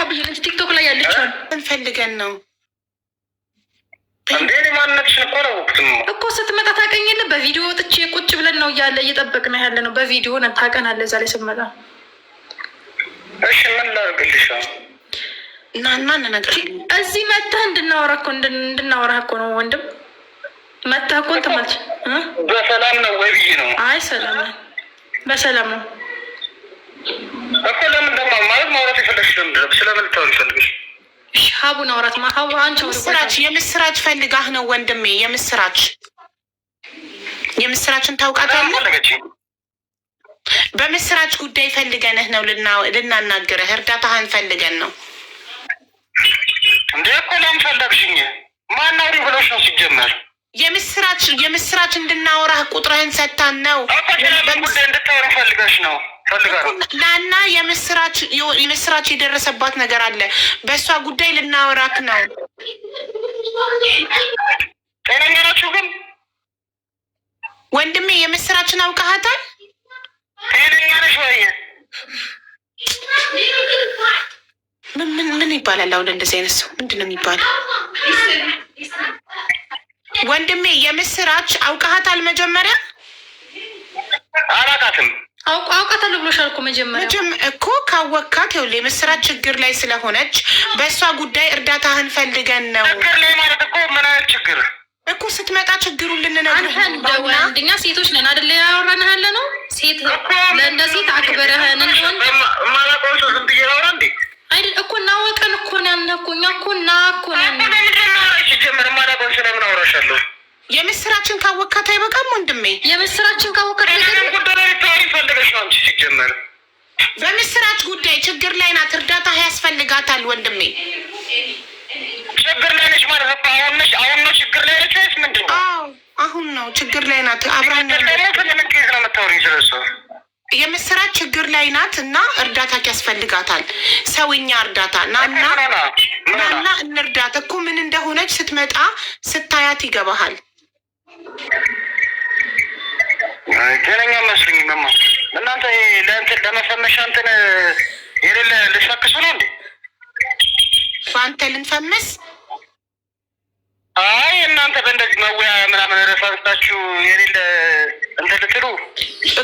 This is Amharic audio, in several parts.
ብዬ እንጂ ቲክቶክ ላይ ያለችው እንፈልገን ነው እንዴ? ማንነትሽን እኮ አላወቅሁትም እኮ ስትመጣ ታውቀኛለህ። በቪዲዮ ወጥቼ ቁጭ ብለን ነው እያለ እየጠበቅን ያለ ነው። በቪዲዮ ነን ታውቀናለህ። እዛ ላይ ስትመጣ እሺ ምን ላድርግልሽ? እና እንነግርሻለን። እዚህ መጥተህ እንድናወራህ እኮ ነው ወንድም። መጥተህ እኮ እንትን ማለት በሰላም ነው ወይ ብዬ ነው። አይ ሰላም ነው፣ በሰላም ነው እኮ። ለምን ደግሞ ማለት ማውራት የፈለግሽ ስለምን ልታወሪ ፈልግሽ? ሀቡን አውራት ሀቡ አንቺ የምስራች ፈልጋህ ነው ወንድሜ። የምስራችን ታውቃታለህ? በምስራች ጉዳይ ፈልገንህ ነው ልናናግርህ። እርዳታህን ፈልገን ነው እንዴ? እኮ ለምን ፈለግሽኝ? ማናውሪ ብሎሽ ነው ሲጀመር? የምስራች እንድናወራህ ቁጥርህን ሰጥታን ነው። ጉዳይ እንድታወራ ፈልገሽ ነው? ናና የምስራች የደረሰባት ነገር አለ። በእሷ ጉዳይ ልናወራክ ነው። ጤነኛ ናችሁ ግን ወንድሜ? የምስራችን አውቃሃታል? ጤነኛ ነሽ ወይ? ምን ይባላል አሁን እንደዚህ አይነት ሰው? ምንድን ነው የሚባለው? ወንድሜ የምስራች አውቃሃታል? መጀመሪያ አላውቃትም። አውቃታለሁ ብሎሻል እኮ መጀመሪያ እኮ ካወካት። ይኸውልህ የምስራች ችግር ላይ ስለሆነች በእሷ ጉዳይ እርዳታህን ፈልገን ነው። ችግር ላይ ማለት እኮ ምን አይነት ችግር እኮ? ስትመጣ ችግሩን ልንነግርህ ነው። አንደኛ ሴቶች ነን አይደለ? ያወራንህ ያለ ነው። ሴት ለእንደ ሴት አክበረህን እንደሆን ማላውቀው ሰው ዝም ብዬ ላውራ እንዴ? አይደል እኮ እናወቀን እኮ ነን እኮ እኛ እኮ እኮ ነን። ሲጀመር ማላውቀው ስለምን አውራሻለሁ? የምስራችን ካወካት አይበቃም ወንድሜ? የምስራችን ካወካት ፈልገሽ ነው አንቺ። ሲጀመር በምስራች ጉዳይ ችግር ላይ ናት። እርዳታ ያስፈልጋታል ወንድሜ። ችግር ላይ ነች ማለት ነው? አሁን ነው ችግር ላይ ነች ወይስ ምንድን ነው? አሁን ነው ችግር ላይ ናት። አብራን ምን ኬዝ ነው የምታወሪኝ ስለሱ? የምስራች ችግር ላይ ናት እና እርዳታ ያስፈልጋታል። ሰውኛ እርዳታ ናና እንርዳት እኮ። ምን እንደሆነች ስትመጣ ስታያት ይገባሃል። ጤነኛ መስሉኝ መማ እናንተ ለእንትን ለመፈመሻ እንትን የሌለ ልትፈክሱ ነው እንዴ? በአንተ ልንፈምስ? አይ እናንተ በእንደዚህ መወያ ምናምን ረሳስታችሁ የሌለ እንትን ልትሉ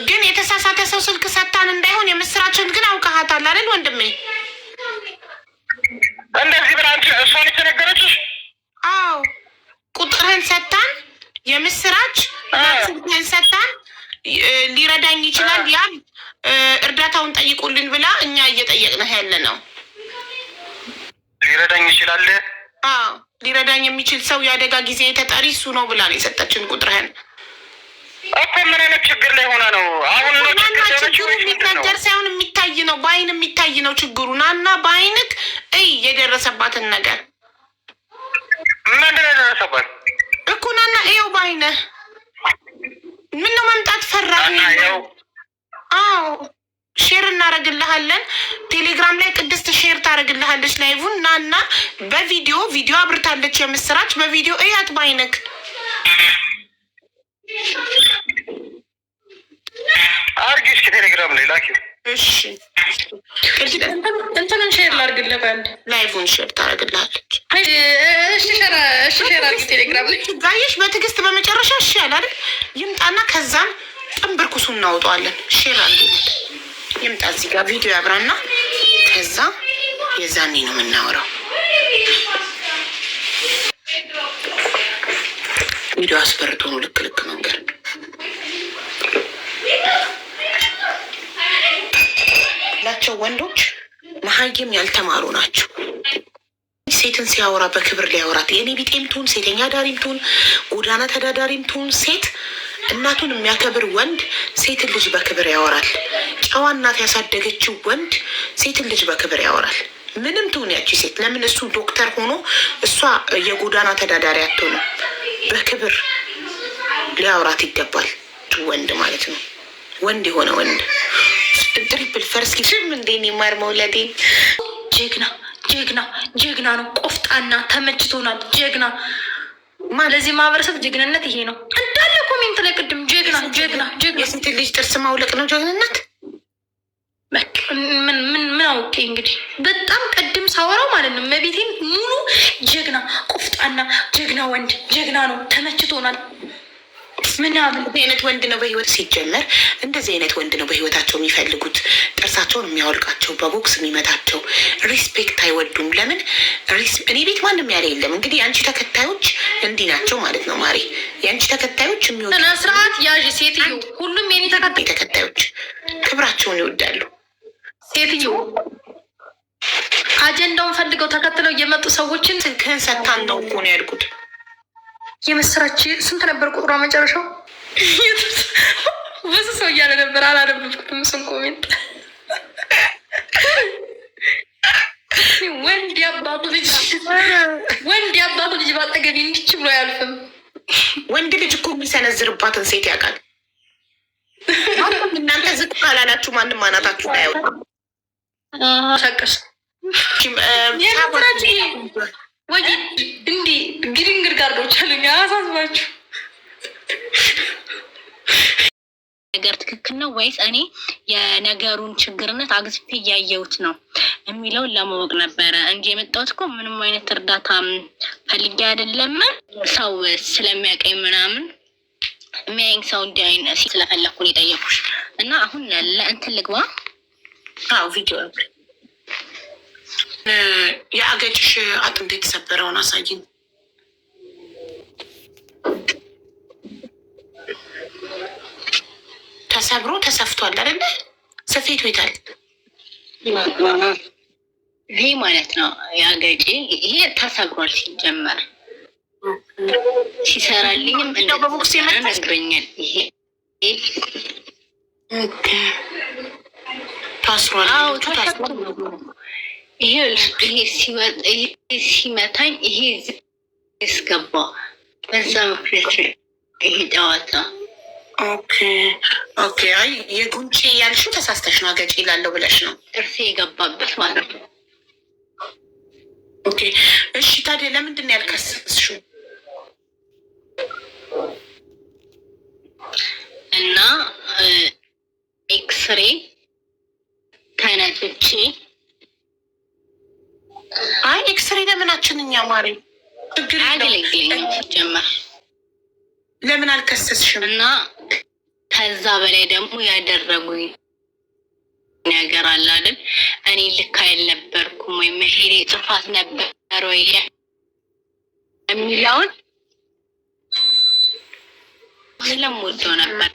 ግን የተሳሳተ ሰው ስልክ ሰታን እንዳይሆን። የምስራችን ግን አውቃሃታል አይደል ወንድሜ? እንደዚህ ብላ አንቺ እሷን የተነገረችሽ? አዎ ቁጥርህን ሰታን የምስራች ስልክህን ሰታን ሊረዳኝ ይችላል ያም እርዳታውን ጠይቁልን ብላ እኛ እየጠየቅነህ ያለ ነው። ሊረዳኝ ይችላል? አዎ ሊረዳኝ የሚችል ሰው የአደጋ ጊዜ ተጠሪ እሱ ነው ብላ ነው የሰጠችን ቁጥርህን እኮ። ምን አይነት ችግር ላይ ሆና ነው አሁን? ችግሩ የሚነገር ሳይሆን የሚታይ ነው፣ በአይን የሚታይ ነው ችግሩ። ናና በአይንክ የደረሰባትን ነገር ምንድን ነው የደረሰባት እኮ? ናና ይኸው በአይንህ። ምነው መምጣት ፈራህ? አዎ ሼር እናደርግልሃለን። ቴሌግራም ላይ ቅድስት ሼር ታደርግልሃለች ላይቡን። ናና በቪዲዮ አብርታለች የምስራች። በቪዲዮ እያት በአይንክ። አርጊ እስኪ ቴሌግራም ላይ ላኪ። እሺ እንትንን ሼር ላድርግልህ። በአንድ ላይቡን ሼር ታደርግልሃለች። እሺ ሼር አድርጊ ቴሌግራም ላይ ጋየሽ። በትዕግስት በመጨረሻ እሺ ያላል ይምጣና ከዛም ጥንብርኩሱ እናውጠዋለን። ሼር አድርጊልህ ይምጣ። እዚህ ጋር ቪዲዮ ያብራና ከዛ የዛኔ ነው የምናወራው። ቪዲዮ አስበርቶ ነው ልክ መንገር ላቸው ወንዶች መሀይም ያልተማሩ ናቸው። ሴትን ሲያወራ በክብር ሊያወራት የኔ ቢጤም ትሁን ሴተኛ ዳሪም ትሁን ጎዳና ተዳዳሪም ትሁን ሴት እናቱን የሚያከብር ወንድ ሴትን ልጅ በክብር ያወራል። ጨዋ እናት ያሳደገችው ወንድ ሴትን ልጅ በክብር ያወራል። ምንም ትሁን ያቺ ሴት። ለምን እሱ ዶክተር ሆኖ እሷ የጎዳና ተዳዳሪ አትሆንም? በክብር ሊያወራት ይገባል ወንድ ማለት ነው። ወንድ የሆነ ወንድ ትሪፕል ፈርስኪ ስም እንዴን የማር መውለዴን ጀግና ነው። ቆፍጣና ተመችቶናል። ጀግና ለዚህ ማህበረሰብ ጀግንነት ይሄ ነው። እንዳለ ኮሜንት ላይ ቅድም ጀግና የሴት ልጅ ጥርስ ማውለቅ ነው ጀግንነት። ምን ኦኬ እንግዲህ በጣም ቀድም ሳወራው ማለት ነው መቤቴን ሙሉ ጀግና ቆፍጣና ጀግና ወንድ ጀግና ነው ተመችቶናል ምናምን አይነት ወንድ ነው በህይወት ሲጀመር እንደዚህ አይነት ወንድ ነው በህይወታቸው የሚፈልጉት። ጥርሳቸውን የሚያወልቃቸው በቦክስ የሚመታቸው ሪስፔክት አይወዱም። ለምን እኔ ቤት ማንም ያለ የለም። እንግዲህ የአንቺ ተከታዮች እንዲህ ናቸው ማለት ነው ማሪ። የአንቺ ተከታዮች የሚወዱ ስርዓት ያዥ ሴትዮ፣ ሁሉም የኔ ተከታዮች ክብራቸውን ይወዳሉ። ሴትዮ አጀንዳውን ፈልገው ተከትለው የመጡ ሰዎችን ስልክህን ሰታን ነው እኮ ነው ያልኩት። የምስራች ስንት ነበር ቁጥሯ መጨረሻው? ብዙ ሰው እያለ ነበር አላነበብኩትም። ስን ኮሜንት ወንድ ያባቱ ልጅ ባጠገቢ እንዲች ብሎ አያልፍም። ወንድ ልጅ እኮ የሚሰነዝርባትን ሴት ያውቃል። እናንተ ዝቅ ካላላችሁ ማንም አናታችሁ አያውቅ። ሸቀስ ወይ እንዲህ ግድንግድ ጋርዶች አሉኝ። አሳስባችሁ ነገር ትክክል ነው ወይስ እኔ የነገሩን ችግርነት አግዝፌ እያየሁት ነው የሚለውን ለማወቅ ነበረ እንጂ የመጣሁት እኮ ምንም አይነት እርዳታ ፈልጌ አይደለም። ሰው ስለሚያውቀኝ ምናምን የሚያየኝ ሰው እንዲህ አይነት ስለፈለኩን የጠየኩሽ እና አሁን ለእንትን ልግባ። አዎ ቪዲዮ የአገጭሽ አጥንት የተሰበረውን አሳይኝ። ተሰብሮ ተሰፍቷል አይደለ? ስፌቱ ይታል። ይሄ ማለት ነው የአገጬ ይሄ ተሰብሯል። ሲጀመር ሲሰራልኝም በቦክስ ነግረኛል። ይሄ ታስሯል። አዎ ታስሯል። ይሄ ሲመታኝ ይሄ ያስገባ በዛ ምክንያት ይሄ ጨዋታ። ኦኬ አይ የጉንጭ ያልሽው ተሳስተሽ ነው። አገጭ ይላለው ብለሽ ነው ጥርሴ የገባበት ማለት ነው። ኦኬ እሺ ታዲያ ለምንድን ነው ያልከሰስሽው? እና ኤክስሬ ተነጥቼ አይ ኤክስሬ ለምናችን እኛ ማሪ ችግር አያገለግለኝም ሲጀመር። ለምን አልከሰስሽም? እና ከዛ በላይ ደግሞ ያደረጉኝ ነገር አለ አይደል? እኔ ልክ አልነበርኩም ወይ መሄዴ ጥፋት ነበር ወይ የሚለውን ስለምወደው ነበር።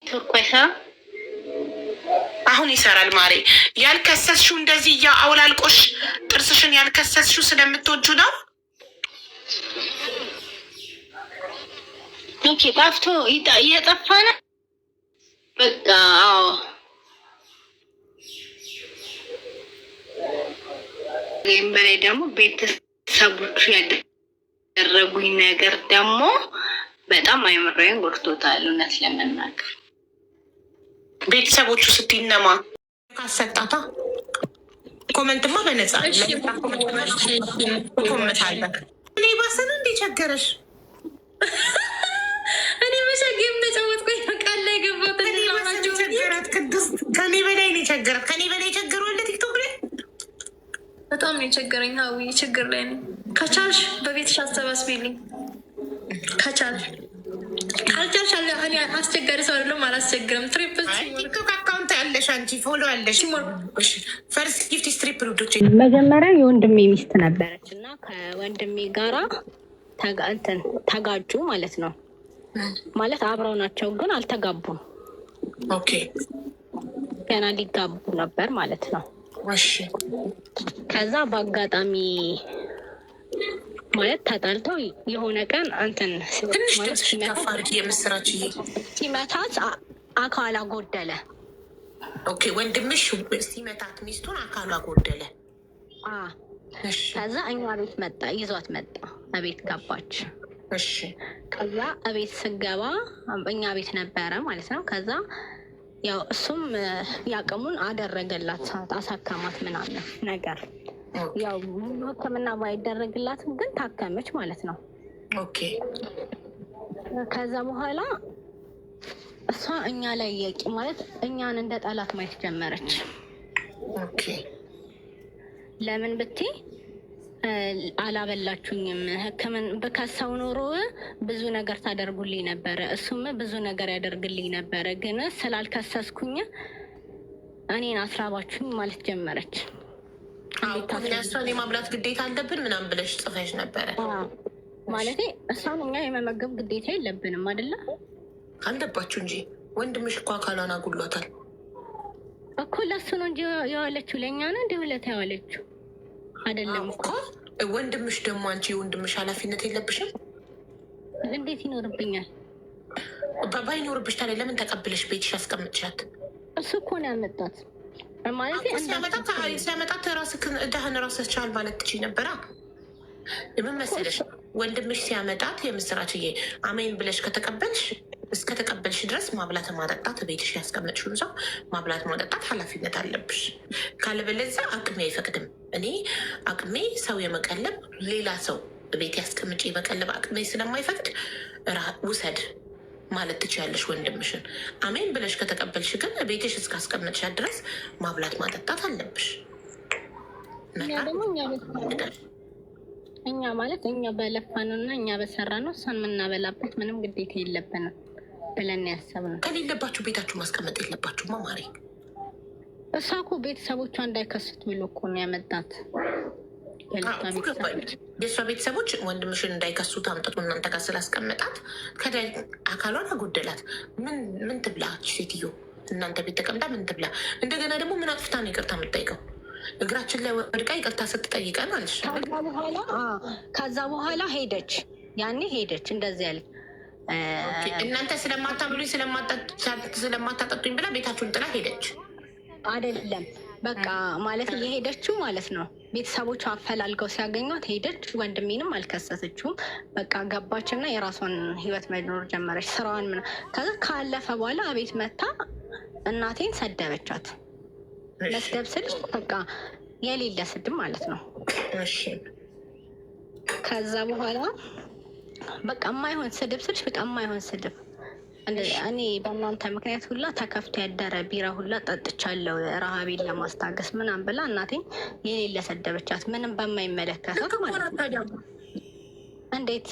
ቱርኮሳ አሁን ይሰራል ማሬ። ያልከሰስሽው እንደዚህ አውላልቆሽ ጥርስሽን ያልከሰስሽው ስለምትወጁ ነው። ኦኬ ጠፍቶ እየጠፋ ነው በቃ። አዎ ይህም በላይ ደግሞ ቤተሰቦቹ ያደረጉኝ ነገር ደግሞ በጣም አይምሮዬን ጎድቶታል እውነት ለመናገር። ቤተሰቦቹ ስትይነማ ካሰጣታ ኮመንትማ በነፃ ኮመንታለ እኔ ባሰነ እንዴ ቸገረሽ? እኔ መሸጌም ተጫወትኩኝ ቃል ላይ ገባት ቸገራት። ቅዱስ ከኔ በላይ ነው የቸገራት። ከኔ በላይ ቸገረዋለ ቲክቶክ ላይ በጣም ነው የቸገረኝ። ሀዊ ችግር ላይ ነው። ከቻልሽ በቤትሽ አሰባስቢልኝ ከቻልሽ። ካልቻልሽ አስቸጋሪ ሰው አይደለም፣ አላስቸግርም። ትሪፕል ቲክቶክ አካውንት ያለሽ አንቺ ፎሎ ያለሽ ፈርስት ጊፍት ስትሪፕ ሩዶች። መጀመሪያ የወንድሜ ሚስት ነበረች እና ከወንድሜ ጋራ ተጋጩ ማለት ነው። ማለት አብረው ናቸው ግን አልተጋቡም። ኦኬ ገና ሊጋቡ ነበር ማለት ነው። ከዛ በአጋጣሚ ማለት ተጣልተው የሆነ ቀን የምስራች ሲመታት አካሏ ጎደለ። ኦኬ ወንድምሽ ሲመታት ሚስቱን አካሏ ጎደለ። ከዛ እኛ ቤት መጣ፣ ይዟት መጣ፣ እቤት ገባች። ከዛ እቤት ስገባ እኛ ቤት ነበረ ማለት ነው። ከዛ ያው እሱም ያቅሙን አደረገላት፣ አሳከማት ምናምን ነገር። ያው ሕክምና ባይደረግላትም ግን ታከመች ማለት ነው። ኦኬ ከዛ በኋላ እሷ እኛ ላይ የቂ ማለት እኛን እንደ ጠላት ማየት ጀመረች። ኦኬ ለምን ብትይ አላበላችሁኝም። ከሰው ኖሮ ብዙ ነገር ታደርጉልኝ ነበረ፣ እሱም ብዙ ነገር ያደርግልኝ ነበረ። ግን ስላልከሰስኩኝ እኔን አስራባችሁኝ ማለት ጀመረች። እሷን የማብላት ግዴታ አለብን ምናምን ብለሽ ጽፈሽ ነበረ ማለት እሷን እኛ የመመገብ ግዴታ የለብንም አይደለ? አለባችሁ እንጂ ወንድምሽ እኮ አካሏን አጉሏታል እኮ። ለሱ ነው እንጂ የዋለችው ለእኛ ነው እንዲ ሁለት የዋለችው አይደለም እኮ። ወንድምሽ ደግሞ አንቺ የወንድምሽ ኃላፊነት የለብሽም? እንዴት ይኖርብኛል? ባይኖርብሽ ታዲያ ለምን ተቀብለሽ ቤትሽ ያስቀምጥሻት? እሱ እኮ ነው ያመጣት ማለት ሲያመጣት እዳህን ራስህ ቻል ማለት ትችይ ነበራ። ምን መሰለሽ ወንድምሽ ሲያመጣት የምስራችዬ አሜን ብለሽ እስከተቀበልሽ ድረስ ማብላት ማጠጣት ቤትሽ ያስቀመጥሽውን ሰው ማብላት ማጠጣት ኃላፊነት አለብሽ። ካለበለዚያ አቅሜ አይፈቅድም። እኔ አቅሜ ሰው የመቀለብ ሌላ ሰው ቤት ያስቀምጭ የመቀለብ አቅሜ ስለማይፈቅድ ውሰድ ማለት ትችያለሽ ወንድምሽን። አሜን ብለሽ ከተቀበልሽ ግን ቤትሽ እስካስቀመጥሻት ድረስ ማብላት ማጠጣት አለብሽ። እኛ ማለት እኛ በለፋንና እኛ በሰራ ነው እሷን የምናበላበት ምንም ግዴታ የለብንም ብለን ያሰብነው። ከሌለባችሁ ቤታችሁ ማስቀመጥ የለባችሁማ ማሪ። እሷ እኮ ቤተሰቦቿ እንዳይከሱት ብሎ እኮ ነው ያመጣት። የእሷ ቤተሰቦች ወንድምሽን እንዳይከሱት አምጥቶ እናንተ ጋር ስላስቀመጣት ከላይ አካሏን አጎደላት። ምን ትብላች ሴትዮ? እናንተ ቤት ተቀምጣ ምን ትብላ? እንደገና ደግሞ ምን አጥፍታ ነው ይቅርታ የምትጠይቀው? እግራችን ላይ ወድቃ ይቅርታ ስትጠይቀን አለች። ከዛ በኋላ ሄደች፣ ያኔ ሄደች እንደዚህ ያለ እናንተ ስለማታብሉኝ ስለማታጠጡኝ ብላ ቤታችሁን ጥላ ሄደች። አይደለም በቃ ማለት እየሄደችው ማለት ነው። ቤተሰቦቿ አፈላልገው ሲያገኟት ሄደች። ወንድሜንም አልከሰሰችውም። በቃ ገባችና የራሷን ህይወት መኖር ጀመረች። ስራዋን ከዛ ካለፈ በኋላ ቤት መታ እናቴን ሰደበቻት። መስደብ ስልሽ በቃ የሌለ ስድብ ማለት ነው። ከዛ በኋላ በቃ የማይሆን ስድብ ስልሽ በቃ የማይሆን ስድብ እኔ በእናንተ ምክንያት ሁላ ተከፍቶ ያደረ ቢራ ሁላ ጠጥቻለሁ ረሃቤን ለማስታገስ ምናምን ብላ እናቴን የሌለ ሰደበቻት። ምንም በማይመለከታት ማለት ነው። እንዴት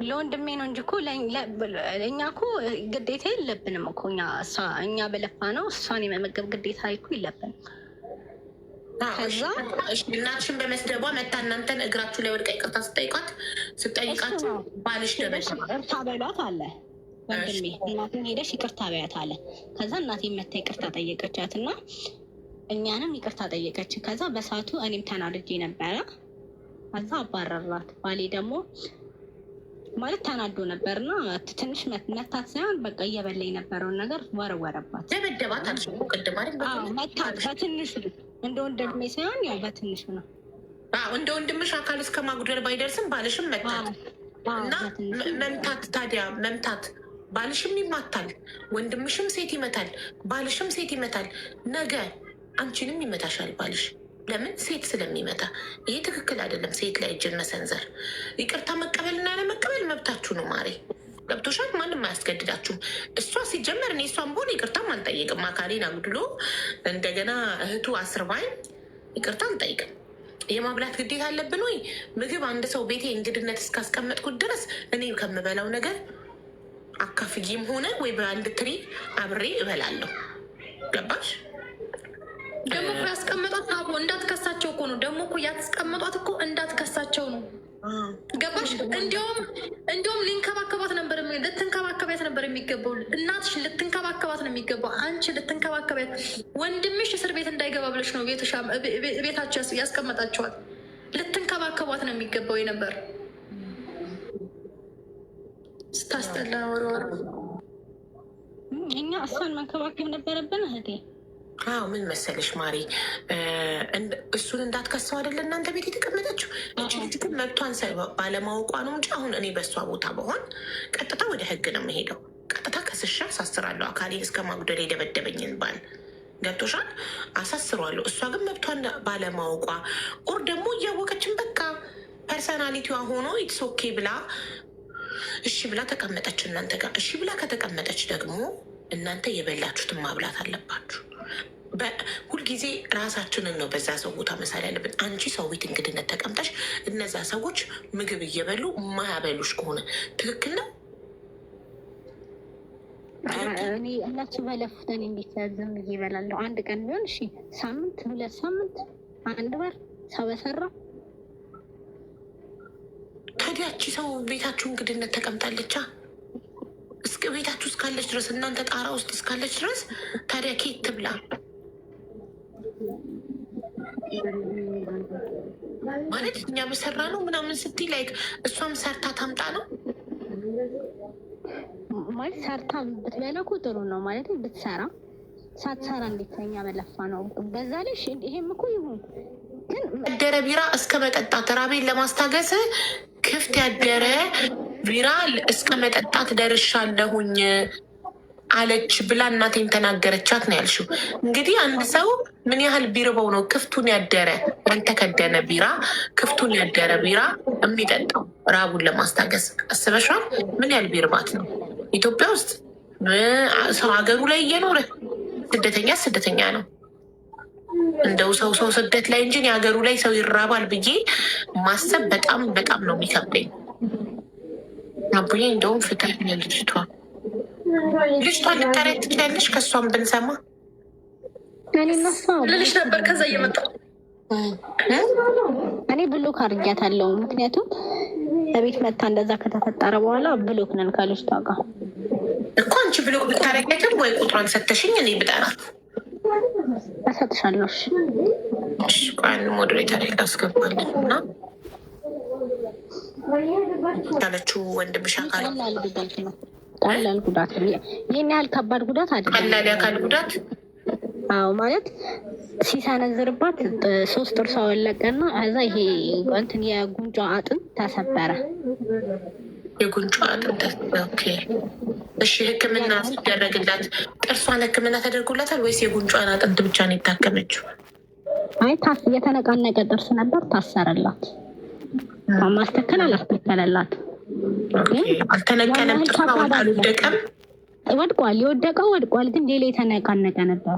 ለወንድሜ ነው እንጂ እኮ እኛ እኮ ግዴታ የለብንም እኮ እኛ በለፋ ነው እሷን የመመገብ ግዴታ እኮ የለብንም። ከዛ እናትሽን በመስደቧ መታ እናንተን እግራችሁ ላይ ወድቃ ይቅርታ ስጠይቃት ባልሽ ይቅርታ በሏት አለ ወንድሜ። እናቴን ሄደሽ ይቅርታ በያት አለ። ከዛ እናቴን መታ ይቅርታ ጠየቀቻት እና እኛንም ይቅርታ ጠየቀች። ከዛ በሰዓቱ እኔም ተናድጄ ነበረ። ከዛ አባረራት። ባሌ ደግሞ ማለት ተናዶ ነበርና ትንሽ መታት ሳይሆን በቃ እየበላ የነበረውን ነገር ወረወረባት። ደበደባት አልሽ ቅድም አይደል? መታት በትንሹ እንደ ወንድሜ ሳይሆን ያው በትንሹ ነው። እንደ ወንድምሽ አካል እስከ ማጉደል ባይደርስም ባልሽም መታት እና መምታት ታዲያ መምታት ባልሽም ይማታል፣ ወንድምሽም ሴት ይመታል፣ ባልሽም ሴት ይመታል። ነገ አንቺንም ይመታሻል ባልሽ። ለምን? ሴት ስለሚመታ። ይሄ ትክክል አይደለም። ሴት ላይ እጅን መሰንዘር። ይቅርታ መቀበልና ያለመቀበል መብታችሁ ነው ማሬ። ገብቶሻል? ማንም አያስገድዳችሁም። እሷ ሲጀመር እኔ እሷን በሆነ ይቅርታም አልጠይቅም። አካሌን አጉድሎ እንደገና እህቱ አስርባኝ ይቅርታ አልጠይቅም። የማብላት ግዴታ አለብን ወይ? ምግብ አንድ ሰው ቤቴ እንግድነት እስካስቀመጥኩት ድረስ እኔ ከምበላው ነገር አካፍዬም ሆነ ወይ በአንድ ትሪ አብሬ እበላለሁ። ገባሽ? ደግሞ እኮ ያስቀመጧት አቦ እንዳትከሳቸው እኮ ነው። ደግሞ እኮ ያስቀመጧት እኮ እንዳትከሳቸው ነው። ገባሽ? እንዲሁም ሊንከባከባት ነበር፣ ልትንከባከቢያት ነበር የሚገባው። እናትሽ ልትንከባከባት ነው የሚገባው። አንቺ ልትንከባከቢያት። ወንድምሽ እስር ቤት እንዳይገባ ብለሽ ነው ቤታቸው ያስቀመጣቸዋት። ልትንከባከቧት ነው የሚገባው ነበር። ስታስጠላ ወረወረ። እኛ እሷን መንከባከብ ነበረብን እህቴ። አዎ ምን መሰለሽ ማሪ፣ እሱን እንዳትከሰው አይደለ እናንተ ቤት የተቀመጠችው። እች ልጅ ግን መብቷን ባለማወቋ ነው እንጂ አሁን እኔ በእሷ ቦታ በሆን ቀጥታ ወደ ህግ ነው የምሄደው። ቀጥታ ከስሻ አሳስራለሁ። አካሌን እስከ ማጉደል የደበደበኝን ባል ገብቶሻል፣ አሳስሯለሁ። እሷ ግን መብቷን ባለማወቋ ኦር ደግሞ እያወቀችን በቃ ፐርሰናሊቲዋ ሆኖ ኢትስ ኦኬ ብላ እሺ ብላ ተቀመጠች እናንተ ጋር። እሺ ብላ ከተቀመጠች ደግሞ እናንተ የበላችሁትን ማብላት አለባችሁ። ሁልጊዜ ራሳችንን ነው በዛ ሰው ቦታ መሳል ያለብን። አንቺ ሰው ቤት እንግድነት ተቀምጠሽ እነዛ ሰዎች ምግብ እየበሉ ማያበሉሽ ከሆነ ትክክል ነው? እኔ እነሱ በለፉት እኔ እንዴት ዝም ብዬ እበላለሁ? አንድ ቀን ቢሆን እሺ፣ ሳምንት፣ 2 ሳምንት፣ 1 ወር ሰው በሰራ ታዲያቺ ሰው ቤታችሁ እንግድነት ተቀምጣለቻ እስከ ቤታችሁ እስካለች ድረስ እናንተ ጣራ ውስጥ እስካለች ድረስ ታዲያ ኬት ትብላ? ማለት እኛ በሰራ ነው ምናምን ስትይ ላይክ እሷም ሰርታ ታምጣ ነው ማለት ሰርታ ብትበላ እኮ ጥሩ ነው ማለት ብትሰራ፣ ሳትሰራ እንዴት ከኛ በለፋ ነው? በዛ ላይ ይሄም እኮ ይሁን ግን ያደረ ቢራ እስከ መጠጣት ራቤን ለማስታገስ ክፍት ያደረ ቢራ እስከ መጠጣት ደርሻለሁኝ አለች ብላ እናቴን ተናገረቻት ነው ያልሽው። እንግዲህ አንድ ሰው ምን ያህል ቢርበው ነው ክፍቱን ያደረ ያልተከደነ ቢራ ክፍቱን ያደረ ቢራ የሚጠጣው ራቡን ለማስታገስ? አስበሻል? ምን ያህል ቢርባት ነው? ኢትዮጵያ ውስጥ ሰው ሀገሩ ላይ እየኖረ ስደተኛ ነው። እንደው ሰው ስደት ላይ እንጂ የሀገሩ ላይ ሰው ይራባል ብዬ ማሰብ በጣም በጣም ነው የሚከብደኝ። አቡዬ እንደውም ፍትህ ልጅቷን ልታሪያ ትችላለች። ከእሷም ብንሰማ ልልሽ ነበር። ከዛ እየመጣ እኔ ብሎክ አድርጊያታለሁ። ምክንያቱም በቤት መታ እንደዛ ከተፈጠረ በኋላ ብሎክ ነን ከልጅቷ ጋር እኮ። አንቺ ብሎክ ብታረጊያትም ወይ ቁጥሯን ሰተሽኝ እኔ ብጠራት እሰጥሻለሁ። ቋን ሞዴሬተር አስገባለች እና ያለችው ወንድምሽ ቀላል ጉዳት ይህን ያህል ከባድ ጉዳት አይደለም። ቀላል የአካል ጉዳት አዎ፣ ማለት ሲሰነዝርባት 3 ጥርሷ ወለቀና እዛ ይሄ እንትን የጉንጯ አጥንት ተሰበረ። የጉንጯ አጥንት ኦኬ። እሺ ሕክምና ሲደረግላት ጥርሷን ሕክምና ተደርጎላታል ወይስ የጉንጯን አጥንት ብቻ ነው የታከመችው? አይ የተነቃነቀ ጥርስ ነበር፣ ታሰረላት። ማስተከል አላስተከለላት። አልተነቀለም። ጥርሷ አልወደቀም። ወድቋል። የወደቀው ወድቋል፣ ግን ሌላ የተነቃነቀ ነበር።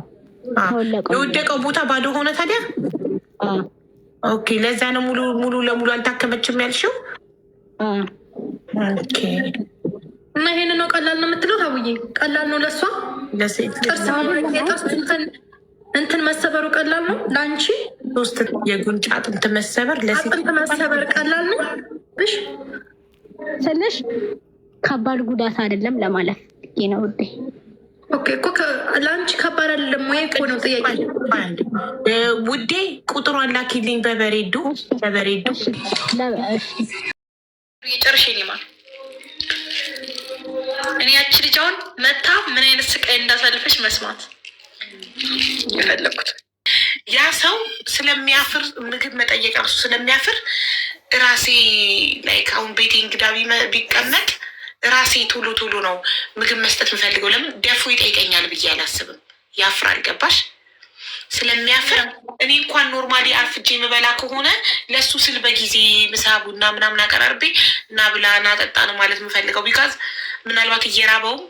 የወደቀው ቦታ ባዶ ሆነ ታዲያ። ኦኬ፣ ለዛ ነው ሙሉ ለሙሉ አልታከመችም ያልሽው? ኦኬ። እና ይሄን ነው ቀላል ነው የምትለው ሀቡዬ? ቀላል ነው ለሷ ለሴት ጥርስ እንትን መሰበሩ ቀላል ነው ለአንቺ? 3 የጉንጭ አጥንት መሰበር ለሴት አጥንት መሰበር ቀላል ነው እሺ ስልሽ ከባድ ጉዳት አይደለም ለማለት ነው ውዴ። ኦኬ እኮ ለአንቺ ከባድ አይደለም ወይ እኮ ነው ጥያቄ ውዴ። ቁጥሯን ላኪልኝ በበሬዱ የጨርሼ ኔማ እኔ ያቺ ልጃውን መታ ምን አይነት ስቃይ እንዳሳልፈች መስማት የፈለኩት። ያ ሰው ስለሚያፍር ምግብ መጠየቅ ራሱ ስለሚያፍር ራሴ ላይ አሁን ቤቴ እንግዳ ቢቀመጥ ራሴ ቶሎ ነው ምግብ መስጠት የምፈልገው። ለምን ደፎ ይጠይቀኛል ብዬ አላስብም። ያፍራል። ገባሽ? ስለሚያፍር እኔ እንኳን ኖርማሊ አርፍጄ የምበላ ከሆነ ለሱ ስል በጊዜ ምሳ ቡና ምናምን አቀራርቤ እና ብላ እና ጠጣ ነው ማለት የምፈልገው። ቢካዝ ምናልባት እየራበውም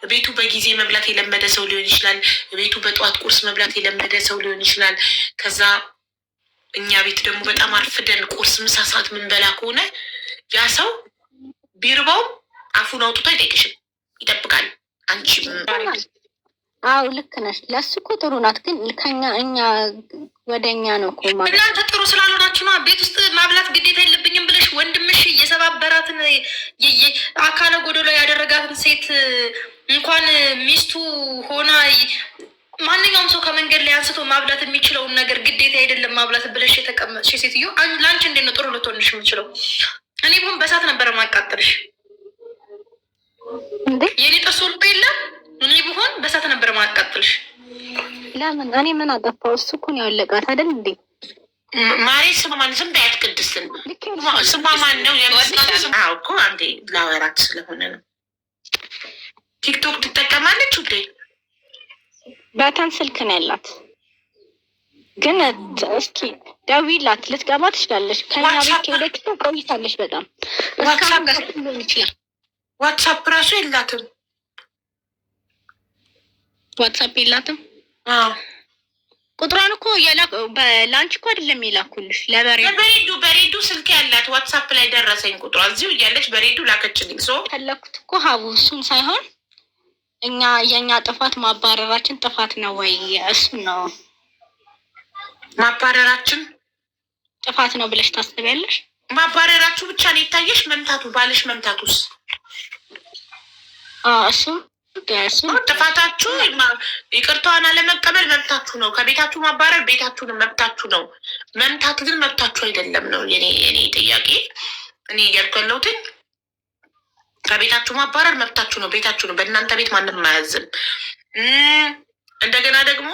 ቤቱ በጊዜ መብላት የለመደ ሰው ሊሆን ይችላል። ቤቱ በጠዋት ቁርስ መብላት የለመደ ሰው ሊሆን ይችላል። ከዛ እኛ ቤት ደግሞ በጣም አርፍደን ቁርስ፣ ምሳ ሰዓት ምንበላ ከሆነ ያ ሰው ቢርባውም አፉን አውጥቶ አይጠይቅሽም፣ ይጠብቃል። አንቺ አዎ ልክ ነሽ። ለሱ እኮ ጥሩ ናት፣ ግን እኛ ወደ እኛ ነው እኮ ማለት እናንተ ጥሩ ስላልሆናችሁ ነው። ቤት ውስጥ ማብላት ግዴታ የለብኝም ብለሽ ወንድምሽ የሰባበራትን አካለ ጎደሎ ያደረጋትን ሴት እንኳን ሚስቱ ሆና ማንኛውም ሰው ከመንገድ ላይ አንስቶ ማብላት የሚችለውን ነገር ግዴታ አይደለም ማብላት ብለሽ የተቀመጥሽ ሴትዮ ለአንቺ እንዴት ነው ጥሩ ልትሆንሽ የምችለው? እኔ ቢሆን በሳት ነበረ ማቃጠልሽ። የኔ ጥርስ ወልጦ የለም እኔ ቢሆን በሳት ነበረ ማቃጠልሽ። ለምን? እኔ ምን አጠፋው? እሱ እኮ ነው ያለቃት አይደል እንዴ? ማሪ ስማማን ዝም በያት። ቅድስትን ስማማን ነው እኮ አንዴ ላወራት ስለሆነ ነው። ቲክቶክ ትጠቀማለች ውዴ? በተን ስልክ ነው ያላት፣ ግን እስኪ ደውይላት፣ ልትገባ ትችላለች። ከኛ ቤት ከሄደች ቆይታለች በጣም እስካሁን ይችላል። ዋትሳፕ ራሱ የላትም። ዋትሳፕ የላትም። ቁጥሯን እኮ ለአንቺ እኮ አይደለም የላኩልሽ፣ በሬዱ ስልክ ያላት ዋትሳፕ ላይ ደረሰኝ ቁጥሯ እዚሁ እያለች በሬዱ ላከችልኝ። ፈለኩት እኮ ሀቡ እሱን ሳይሆን የእኛ ጥፋት ማባረራችን ጥፋት ነው ወይ? እሱን ነው ማባረራችን ጥፋት ነው ብለሽ ታስቢያለሽ? ማባረራችሁ ብቻ ነው የታየሽ? መምታቱ ባልሽ መምታቱስ? እሱ ጥፋታችሁ ይቅርታዋን አለመቀበል መብታችሁ ነው። ከቤታችሁ ማባረር ቤታችሁን መብታችሁ ነው። መምታት ግን መብታችሁ አይደለም ነው የኔ ጥያቄ። እኔ እያልኩ ያለሁትን ከቤታችሁ ማባረር መብታችሁ ነው፣ ቤታችሁ ነው። በእናንተ ቤት ማንም አያዝም። እንደገና ደግሞ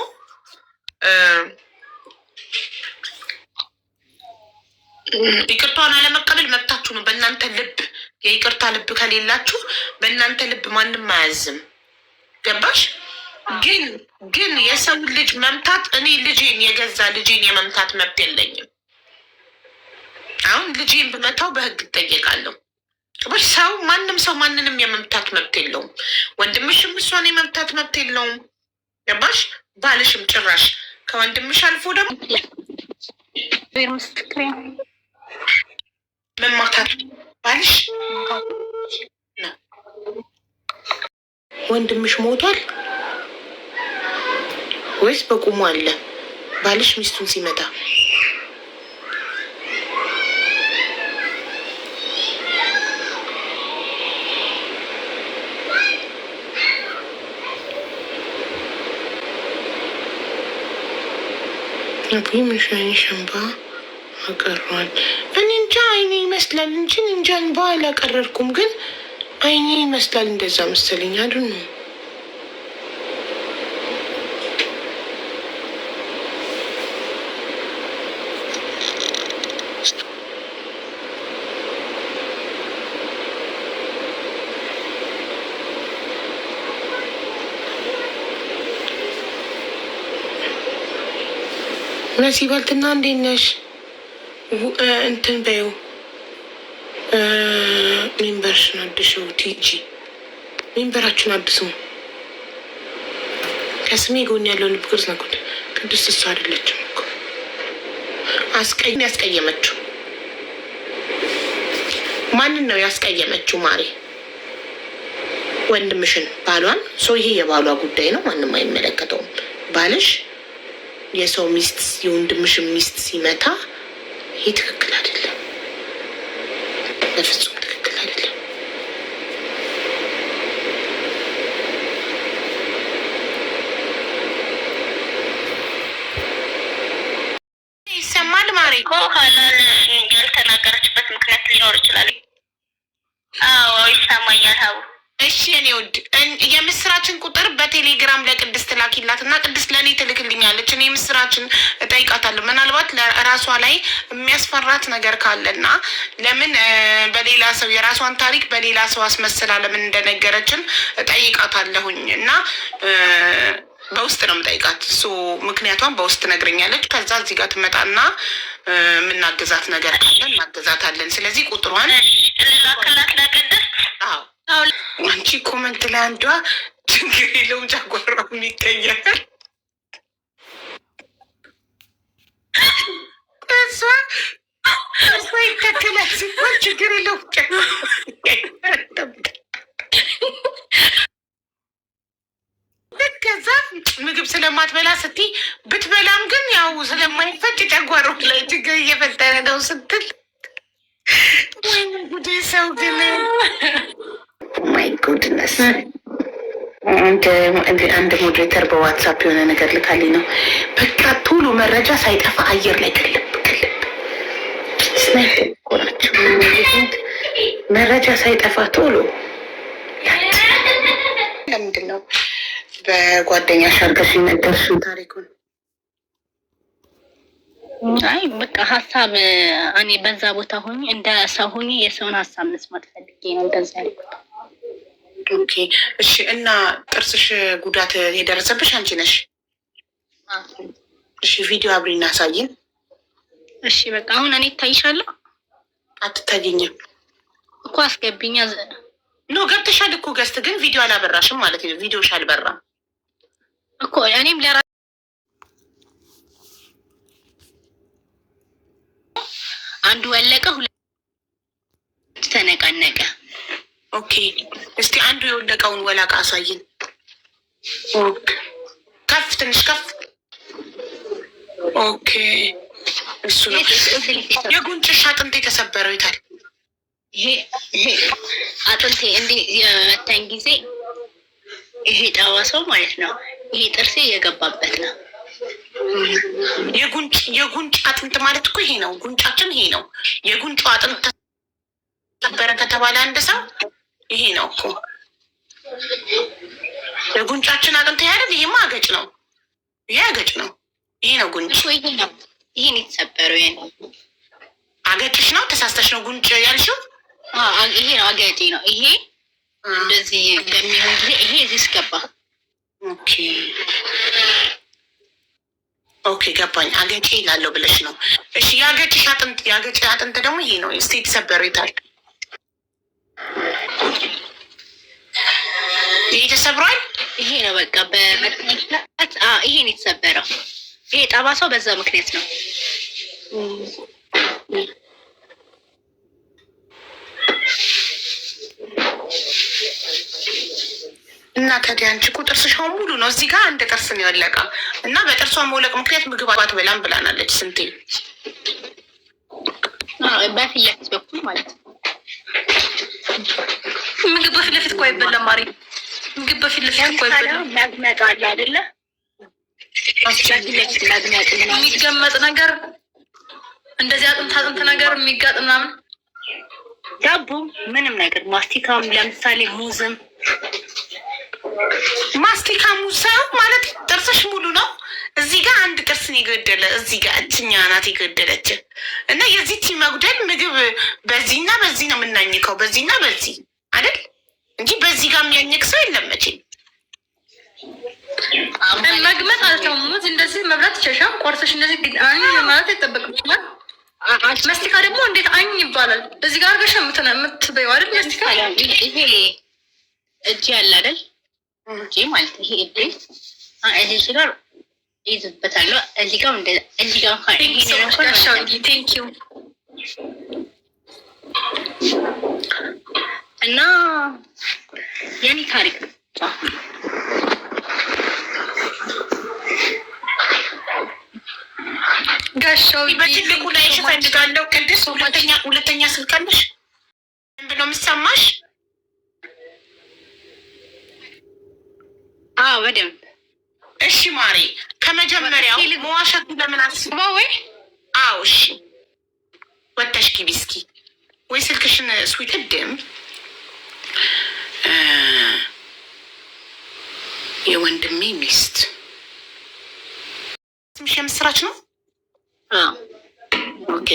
ይቅርታዋን አለመቀበል መብታችሁ ነው። በእናንተ ልብ የይቅርታ ልብ ከሌላችሁ በእናንተ ልብ ማንም አያዝም። ገባሽ? ግን የሰው ልጅ መምታት እኔ የገዛ ልጄን የመምታት መብት የለኝም። አሁን ልጄን ብመታው በህግ እጠየቃለሁ። ማንም ሰው ማንንም የመምታት መብት የለውም። ወንድምሽም እሷን የመምታት መብት የለውም። ገባሽ? ባልሽም ጭራሽ ከወንድምሽ አልፎ ደግሞ መማታት ባልሽ ነው። ወንድምሽ ሞቷል ወይስ በቁሙ አለ? ባልሽ ሚስቱን ሲመታ ምሻኝ ሸንባ አቀሯል። እኔ እንጃ አይኔ ይመስላል እንጂ እንጃ እንባ አላቀረርኩም፣ ግን አይኔ ይመስላል እንደዛ መሰለኝ። አዱ ነው ነሲባልትና እንዴት ነሽ? እንትን በይው ሜምበርሽን አድሽው። ቲጂ ሜምበራችሁን አድሱ። ከስሜ ጎን ያለውን ብቅርስ ነኩት። ቅድስት እሷ አይደለችም እኮ ያስቀየመችው። ማንን ነው ያስቀየመችው? ማሬ ወንድምሽን፣ ባሏን። ይሄ የባሏ ጉዳይ ነው፣ ማንም አይመለከተውም። ባልሽ የሰው ሚስት የወንድምሽን ሚስት ሲመታ ይሄ ትክክል አይደለም፣ በፍጹም ትክክል አይደለም። ይሰማል ማሬ እኮ ሀላል ያልተናገረችበት ምክንያት ሊኖር ይችላል። አዎ ይሰማኛል ሀቡ። እሺ እኔ ውድ የምስራችን ቁጥር በቴሌግራም ለቅድስት ላኪላት እና ቅድስት ለእኔ ትልክልኛለች። እኔ ምስራችን እጠይቃታለሁ። ምናልባት ለራሷ ላይ የሚያስፈራት ነገር ካለና ለምን በሌላ ሰው የራሷን ታሪክ በሌላ ሰው አስመስላ ለምን እንደነገረችን እጠይቃታለሁኝ እና በውስጥ ነው የምጠይቃት። ምክንያቷን በውስጥ ነግረኛለች። ከዛ እዚህ ጋር ትመጣና የምናግዛት ነገር ካለ እናግዛታለን። ስለዚህ ቁጥሯን ላክላት ለቅድስት። አንቺ ኮመንት ላይ አንዷ ችግር የለውም ጨጓራው ይቀየራል፣ እሷ ይተክላል ሲባል ችግር የለውም ከዛ ምግብ ስለማትበላ ስትይ ብትበላም ግን ያው ስለማይፈጭ ጨጓራው ላይ ችግር እየፈጠረ ነው ስትል ወይም ጉዴ ሰው ግን ማይ ጉድነስ። አንድ ሞዴሬተር በዋትሳፕ የሆነ ነገር ልካልኝ ነው። በቃ ቶሎ መረጃ ሳይጠፋ አየር ላይ ቅልብ ስናይፐር እኮ ናቸው። መረጃ ሳይጠፋ ቶሎ ለምንድን ነው በጓደኛሽ አድርገሽ የነገርሽው ታሪኩን? አይ በቃ ሀሳብ እኔ በዛ ቦታ ሆኜ እንደ ሰው ሆኜ የሰውን ሀሳብ መስማት ፈልጌ ነው እንደዛ ያልኩት። ኦኬ እሺ። እና ጥርስሽ ጉዳት የደረሰብሽ አንቺ ነሽ? እሺ ቪዲዮ አብሪና አሳይን። እሺ በቃ አሁን እኔ እታይሻለሁ? አትታየኝም እኮ አስገብኛ። ኖ ገብተሻል እኮ ገዝት፣ ግን ቪዲዮ አላበራሽም ማለት ነው። ቪዲዮሽ አልበራም እኮ እኔም ለራ አንዱ ወለቀ፣ ሁለት ተነቃነቀ። ኦኬ እስቲ አንዱ የወለቀውን ወላቃ አሳይን። ከፍ ትንሽ ከፍ። ኦኬ እሱ ነው። የጉንጭሽ አጥንት የተሰበረው ይታል። ይሄ አጥንቴ እንዲህ የመታኝ ጊዜ ይሄ ጠባሳው ማለት ነው። ይሄ ጥርሴ የገባበት ነው። የጉንጭ አጥንት ማለት እኮ ይሄ ነው። ጉንጫችን ይሄ ነው። የጉንጩ አጥንት ተሰበረ ከተባለ አንድ ሰው ይሄ ነው እኮ የጉንጫችን አጥንት ያደል። ይሄማ አገጭ ነው። ይሄ አገጭ ነው። ይሄ ነው ጉንጭ። ይሄ ነው። ይሄን የተሰበረው ይሄ ነው። አገጭሽ ነው። ተሳስተሽ ነው ጉንጭ ያልሽው። ይሄ ነው አገጤ ነው። ይሄ እንደዚህ በሚሆን ጊዜ ይሄ እዚህ እስገባ። ኦኬ ገባኝ። አገጭ ይላለው ብለሽ ነው። እሺ የአገጭሽ አጥንት አጥንት ደግሞ ይሄ ነው። እስቲ የተሰበረው ይታል። ይሄ ተሰብሯል። ይሄ ነው በቃ በመጥፋት ይሄ ነው የተሰበረው። ይሄ ጠባሳው በዛ ምክንያት ነው። እና ታዲያ አንቺ እኮ ጥርስሽ አሁን ሙሉ ነው። እዚህ ጋር አንድ ጥርስ ነው ያለቀ እና በጥርሷ መውለቅ ምክንያት ምግብ አትበላም ብላናለች። ስንቴ በፊት ለፊት በኩል ማለት ነው። ምግብ በፊት ለፊት እኮ አይበላም ማሪ። ምግብ በፊት ለፊት እኮ አይበላም። መግመጥ አለ አይደለ? የሚገመጥ ነገር እንደዚህ አጥንት ነገር የሚጋጥ ምናምን ዳቦ ምንም ነገር ማስቲካም፣ ለምሳሌ ሙዝም ማስቲካ ሙዝ ሳይሆን ማለት ጥርስሽ ሙሉ ነው። እዚህ ጋር አንድ ጥርስን የገደለ እዚህ ጋር እችኛ ናት የገደለች እና የዚህቺ መጉደል ምግብ በዚህና በዚህ ነው የምናኝከው፣ በዚህና በዚህ አይደል እንጂ በዚህ ጋር የሚያኝክ ሰው የለም መቼም። መግመጥ አልተው ሙዝ እንደዚህ መብላት ይቻሻል። ቆርሰሽ እንደዚህ ማለት አይጠበቅብሽም። መስቲካ ደግሞ እንዴት አኝ ይባላል? እዚህ ጋር ገሽ የምትበይው አይደል? መስቲካ ይሄ እጅ ያለ አይደል? እጅ ማለት ይሄ እጅ ጋር ይዝበታለሁ። እዚህ ጋር እንደ እዚህ ጋር ቴንኪው እና የኔ ታሪክ ጋሻው በትልቁ ላይ እፈልጋለሁ። ቅድስት ሁለተኛ ስልክ አለሽ? ምንድን ነው የምትሰማሽ? በደንብ እሺ ማሬ፣ ከመጀመሪያው መዋሸቱ ለምን አስባ ወይ? አዎ እሺ፣ ወተሽ ግቢ እስኪ ወይ ስልክሽን ስዊት ድም የወንድሜ ሚስት ስምሽ የምስራች ነው? ኦኬ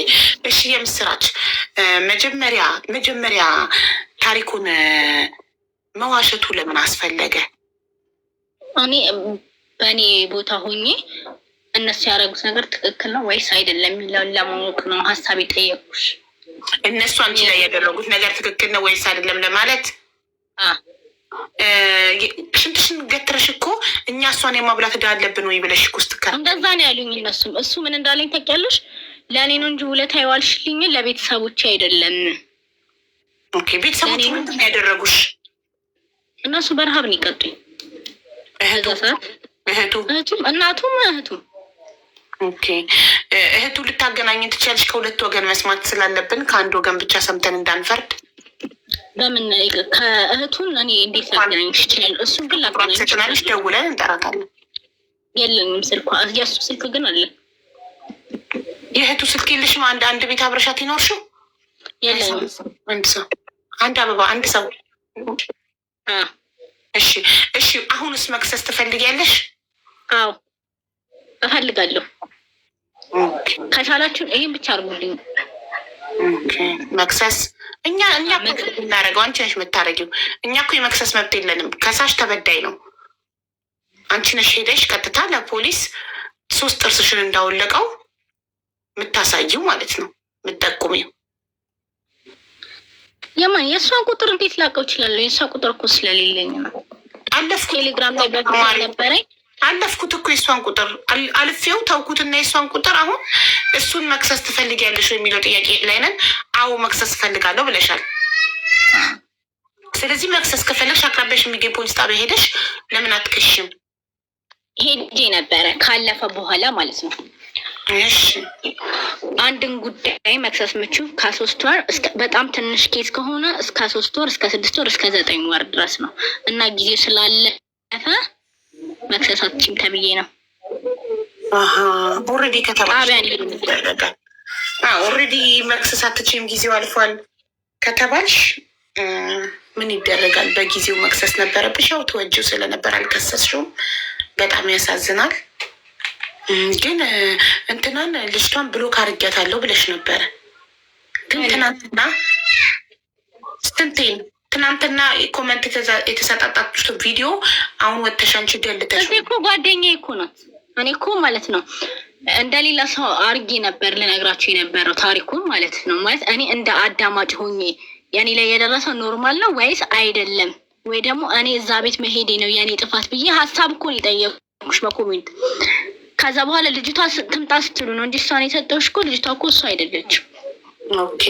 እሺ፣ የምስራች መጀመሪያ ታሪኩን መዋሸቱ ለምን አስፈለገ? እኔ በእኔ ቦታ ሆኜ እነሱ ያደረጉት ነገር ትክክል ነው ወይስ አይደለም የሚለውን ለማወቅ ነው ሀሳብ የጠየቁሽ። እነሱ አንቺ ላይ ያደረጉት ነገር ትክክል ነው ወይስ አይደለም ለማለት ሽንትሽን ገትረሽ እኮ እኛ እሷን የማብላት ዕዳ አለብን ወይ ብለሽ ውስጥ እንደዛ ነው ያሉኝ እነሱም። እሱ ምን እንዳለኝ ታውቂያለሽ? ለእኔ ነው እንጂ ውለታ የዋልሽልኝ ለቤተሰቦች አይደለም። ኦኬ ቤተሰቦች ምንድን ያደረጉሽ? እነሱ በረሀብ ነው ይቀጡኝ። እህቱም እናቱም እህቱም። ኦኬ እህቱ ልታገናኝን ትችያለሽ? ከሁለት ወገን መስማት ስላለብን ከአንድ ወገን ብቻ ሰምተን እንዳንፈርድ። በምን ከእህቱን እኔ እንዴት ላገናኝሽ ይችላል? እሱን ግን ላገናኝሽ ትችላለሽ። ደውለን እንጠራታለን። የለኝም ስልኳ፣ የእሱ ስልክ ግን አለ። የእህቱ ስልክ የለሽም? አንድ ቤት አብረሻት ይኖርሽው? የለኝም። አንድ ሰው አንድ አበባ አንድ ሰው። እሺ አሁንስ መክሰስ ትፈልጊያለሽ? አዎ እፈልጋለሁ። ከቻላችሁ ይሄን ብቻ አድርጉልኝ። መክሰስ እኛ እናደርገው፣ አንቺ ነሽ የምታደርጊው። እኛ እኮ የመክሰስ መብት የለንም። ከሳሽ ተበዳይ ነው። አንቺ ነሽ ሄደሽ ቀጥታ ለፖሊስ 3 ጥርስሽን እንዳወለቀው የምታሳይው ማለት ነው፣ የምትጠቁሚው። የማን የእሷን ቁጥር እንዴት ላውቀው እችላለሁ? የእሷ ቁጥር እኮ ስለሌለኝ ነው። አለፍኩ ቴሌግራም ላይ በፊት ነበረኝ። አለፍኩት እኮ የእሷን ቁጥር አልፌው ተውኩትና የእሷን ቁጥር አሁን እሱን መክሰስ ትፈልጊያለሽ የሚለው ጥያቄ ላይ ነን። አዎ መክሰስ እፈልጋለሁ ብለሻል። ስለዚህ መክሰስ ከፈለግሽ አቅራቢያሽ የሚገኝ ፖሊስ ጣቢያ ሄደሽ ለምን አትከሽም? ሄጄ ነበረ ካለፈ በኋላ ማለት ነው። እሺ አንድን ጉዳይ መክሰስ ምችው ከ3 ወር በጣም ትንሽ ኬዝ ከሆነ እስከ 3 ወር እስከ 6 ወር እስከ 9 ወር ድረስ ነው እና ጊዜው ስላለፈ መክሰስ አትችይም ተብዬ ነው። ኦልሬዲ ከተባለ ኦልሬዲ መክሰስ አትችይም ጊዜው አልፏል ከተባልሽ ምን ይደረጋል? በጊዜው መክሰስ ነበረብሽ። ያው ተወጂው ስለነበር አልከሰስሽውም። በጣም ያሳዝናል። ግን እንትናን ልጅቷን ብሎክ አድርጊያታለሁ ብለሽ ነበረ። ግን ትናንትና ኮመንት የተሰጣጣችሁት ቪዲዮ አሁን ወጥተሽ አንቺ ገልጠሽ እኮ ጓደኛዬ እኮ ናት። እኔ እኮ ማለት ነው እንደሌላ ሰው አርጌ ነበር ልነግራችሁ የነበረው ታሪኩን ማለት ነው። ማለት እኔ እንደ አዳማጭ ሆኜ የኔ ላይ የደረሰው ኖርማል ነው ወይስ አይደለም፣ ወይ ደግሞ እኔ እዛ ቤት መሄዴ ነው የኔ ጥፋት ብዬ ሀሳብ እኮ ነው የጠየኩሽ በኮሜንት። ከዛ በኋላ ልጅቷ ትምጣ ስትሉ ነው እንጂ እሷን የሰጠሁሽ እኮ ልጅቷ እኮ እሷ አይደለችም። ኦኬ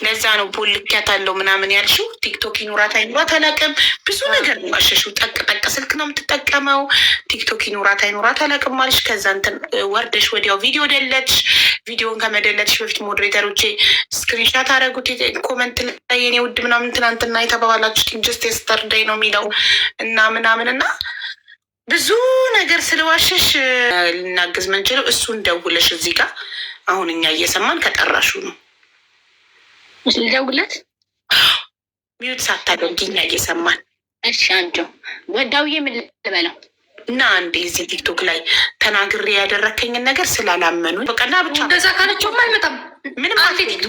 ለዛ ነው ቦልኪያት አለው ምናምን ያልሽው። ቲክቶክ ይኑራት አይኑራት አላውቅም። ብዙ ነገር ማሸሽው ጠቅ ስልክ ነው የምትጠቀመው። ቲክቶክ ይኑራት አይኑራት አላውቅም ማለሽ። ከዛ እንትን ወርደሽ ወዲያው ቪዲዮ ደለትሽ። ቪዲዮን ከመደለትሽ በፊት ሞዴሬተሮቼ ስክሪንሻት አደረጉት ኮመንት ላይ የኔ ውድ ምናምን ትናንትና የተባባላችሁት ጀስት የስተርዴይ ነው የሚለው እና ምናምን እና ብዙ ነገር ስለዋሸሽ ልናግዝ ምንችለው እሱን ደውለሽ እዚህ ጋር አሁን እኛ እየሰማን ከጠራሹ ነው ልደውልለት ሚዩት ሳታደርጊ እኛ እየሰማን። እሺ አንጆ ወዳውዬ ምን ልበለው እና አንዴ እዚህ ቲክቶክ ላይ ተናግሬ ያደረከኝን ነገር ስላላመኑ በቃ ና ብቻ እንደዛ ካለችውም አይመጣም። ምንም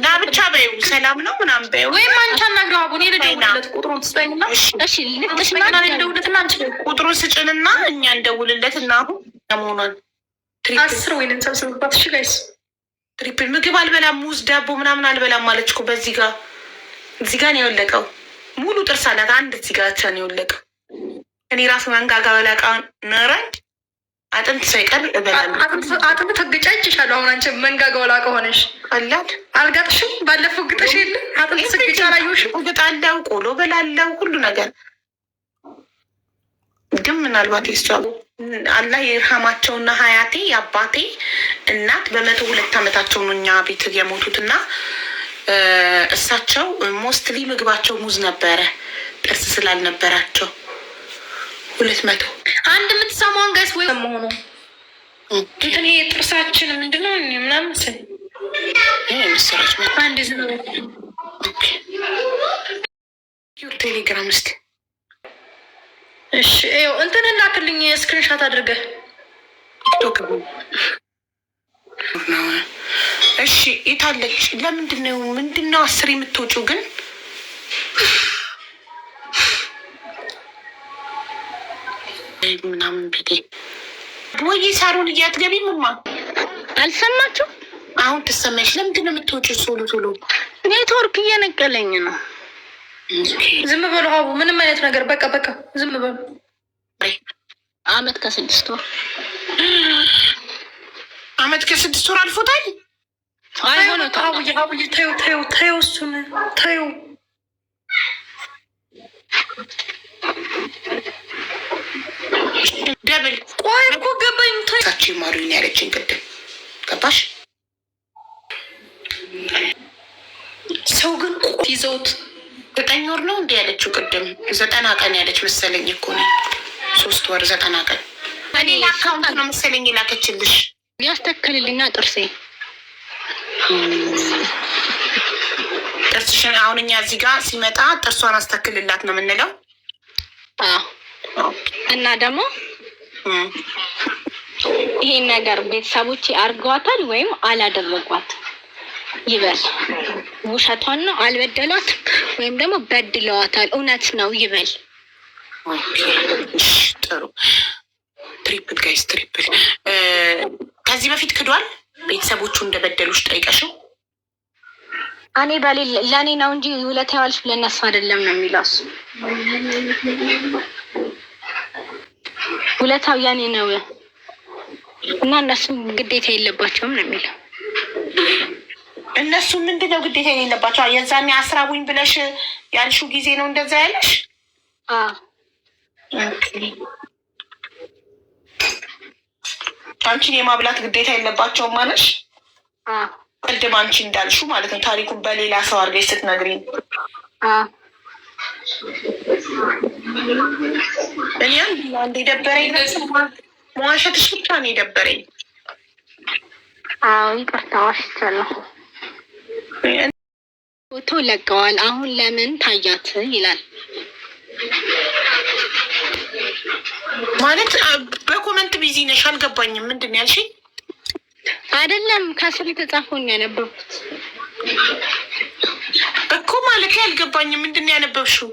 ና ብቻ በይው ሰላም ነው ምናምን በይው ወይም አንቺ አናግረው አቡኔ ልደውልለት ቁጥሩን ትስጠኝና እሺ ልጥሽና ልደውልለትና አንቺ ቁጥሩን ስጭንና እኛ እንደውልለት እና አሁን ለመሆኗን 10 ወይንም ሰብስብባት። እሺ ጋይስ ትሪፕል ምግብ አልበላም ሙዝ ዳቦ ምናምን አልበላም ማለች እኮ በዚህ ጋር እዚህ ጋር ነው የወለቀው። ሙሉ ጥርስ አላት አንድ እዚህ ጋር ብቻ ነው የወለቀው። እኔ ራሱ መንጋጋ በላቃ ነረኝ አጥንት ሳይቀር እበላለሁ። አጥንት ተግጫ ይችሻለሁ። አሁን አንቺ መንጋጋ ወላቃ ሆነሽ አላት አልጋጥሽም። ባለፈው ግጥሽ የለ አጥንት ስግጫ ላየሁሽም። እግጣለሁ፣ ቆሎ በላለው ሁሉ ነገር ግን ምናልባት ይስቻሉ አላህ የርሃማቸውና ሀያቴ የአባቴ እናት በ102 ዓመታቸው ነው እኛ ቤት የሞቱት እና እሳቸው ሞስትሊ ምግባቸው ሙዝ ነበረ ጥርስ ስላልነበራቸው 200 አንድ የምትሰማውን ጋይስ ወይ መሆኑ እንትን ይሄ ጥርሳችን ምንድነው ምናምን ስል ይሄ ምስራች አንድ ዝም ቴሌግራም ውስጥ እሺ ይኸው እንትን ላክልኝ ስክሪንሻት አድርገህ ቲክቶክ ነው። እሺ የታለች? ለምንድነው ምንድነው 10 የምትወጪው ግን? ምናምን ቤቴ ወይ ሳሩን እያትገቢምማ አልሰማችሁ? አሁን ትሰማሽ? ለምንድነው የምትወጪው ቶሎ ቶሎ? ኔትወርክ እየነቀለኝ ነው። ዝም በሉ አቡ፣ ምንም አይነት ነገር በቃ ዝም በሉ። አመት ከ6 ወር አመት ከ6 ወር አልፎታል። አይሆነው አቡዬ ተይው እሱን ተይው። ደብል ቆይ እኮ ገባኝ። ታች ማሩኝ ያለችኝ ቅድም ገባሽ? ሰው ግን ይዘውት 9 ወር ነው እንዲ ያለችው ቅድም 90 ቀን ያለች መሰለኝ እኮ ነው 3 ወር 90 ቀን እኔ አካውንት ነው መሰለኝ ላከችልሽ። ሊያስተክልልኛ ጥርሴ ጥርስሽን አሁን እኛ እዚህ ጋር ሲመጣ ጥርሷን አስተክልላት ነው የምንለው። እና ደግሞ ይሄን ነገር ቤተሰቦች አርገዋታል ወይም አላደረጓት ይበል። ውሸቷን ነው አልበደሏትም ወይም ደግሞ በድለዋታል እውነት ነው ይበል። ጥሩ ትሪፕል ጋይስ ትሪፕል ከዚህ በፊት ክዷል። ቤተሰቦቹ እንደበደሉሽ ጠይቀሽው እኔ ለእኔ ነው እንጂ ውለታ ያዋልሽ ለእነሱ አይደለም ነው የሚለው እሱ። ውለታው ያኔ ነው እና እነሱ ግዴታ የለባቸውም ነው የሚለው። እነሱ ምንድነው ግዴታ የሌለባቸው? የዛኔ አስራቡኝ ብለሽ ያልሽው ጊዜ ነው እንደዛ ያለሽ? አንቺን የማብላት ግዴታ የለባቸውም ማለሽ? ቅድም አንቺ እንዳልሽው ማለት ነው። ታሪኩን በሌላ ሰው አድርገሽ ስትነግሪኝ እኔ አንድ የደበረኝ መዋሸትሽ ብቻ ነው የደበረኝ። ይቅርታ ዋሽቻለሁ። ፎቶ ለቀዋል። አሁን ለምን ታያት ይላል ማለት በኮመንት ቢዚ ነሽ? አልገባኝም። ምንድን ነው ያልሽኝ? አይደለም ከስር የተጻፈውን ያነበብኩት እኮ ማለት አልገባኝም። ምንድን ነው ያነበብሽው?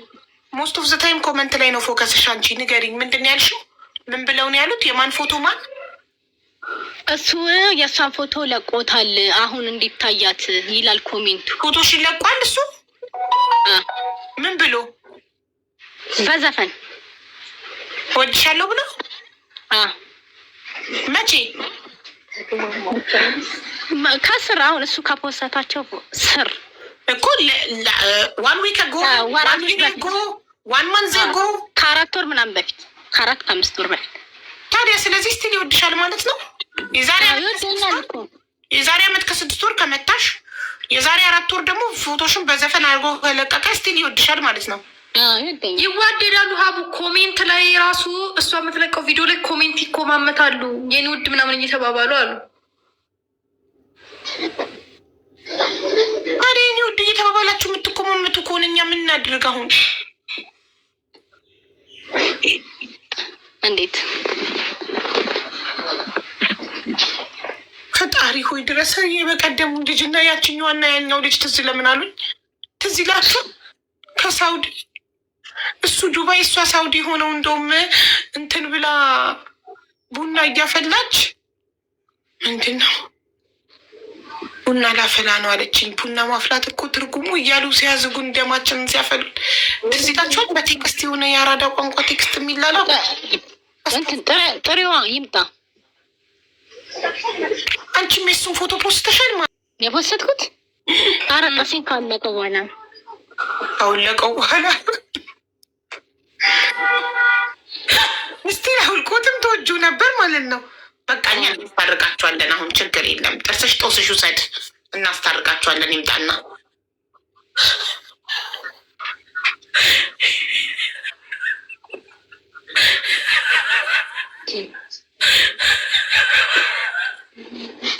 ሞስት ኦፍ ዘ ታይም ኮመንት ላይ ነው ፎከስሽ። አንቺ ንገሪኝ፣ ምንድን ነው ያልሽው? ምን ብለው ነው ያሉት? የማን ፎቶ? ማን? እሱ የእሷን ፎቶ ለቆታል። አሁን እንዲታያት ይላል ኮሜንቱ። ፎቶሽን ለቋል እሱ? ምን ብሎ? በዘፈን ወድሻለሁ ብሎ? መቼ? ከስር አሁን እሱ ከፖስታቸው ስር እኮ ዋን ዊክ ጎ ዋን መንዝ ጎ ከ4 ወር ምናምን በፊት ከ4-5 ወር በፊት። ታዲያ ስለዚህ ስቲል ይወድሻል ማለት ነው። የዛሬ ዓመት ከ6 ወር ከመታሽ የዛሬ 4 ወር ደግሞ ፎቶሽን በዘፈን አድርጎ ከለቀቀ ስቲል ይወድሻል ማለት ነው። ይዋደዳሉ። ሀቡ ኮሜንት ላይ ራሱ እሷ የምትለቀው ቪዲዮ ላይ ኮሜንት ይኮማመታሉ። የኔ ውድ ምናምን እየተባባሉ አሉ። አሬ የኔ ውድ እየተባባላችሁ የምትኮማመቱ ከሆነ እኛ ምን እናድርግ አሁን? እንዴት ፈጣሪ ሆይ ድረስ። የበቀደሙ ልጅ እና ያችኛዋና ያኛው ልጅ ትዝ ለምን አሉኝ? ትዝ ይላችሁ? ከሳውዲ እሱ ዱባይ እሷ ሳውዲ ሆነው እንደውም እንትን ብላ ቡና እያፈላች ምንድን ነው ቡና ላፈላ ነው አለችኝ። ቡና ማፍላት እኮ ትርጉሙ እያሉ ሲያዝጉ እንደማችንን ሲያፈሉን ትዝ ይላችኋል? በቴክስት የሆነ የአራዳ ቋንቋ ቴክስት የሚላለው ጥሪዋ ይምጣ። አንቺም የሱን ፎቶ ፖስተሻል? የፖስትኩት አረቀሲን ካለቀው በኋላ አውለቀው በኋላ ምስጢር አውልቆትም ተወጁ ነበር ማለት ነው። በቃ እኛ እናስታርቃቸዋለን። አሁን ችግር የለም። ጥርስሽ ጦስሽ ውሰድ፣ እናስታርቃቸዋለን። ይምጣና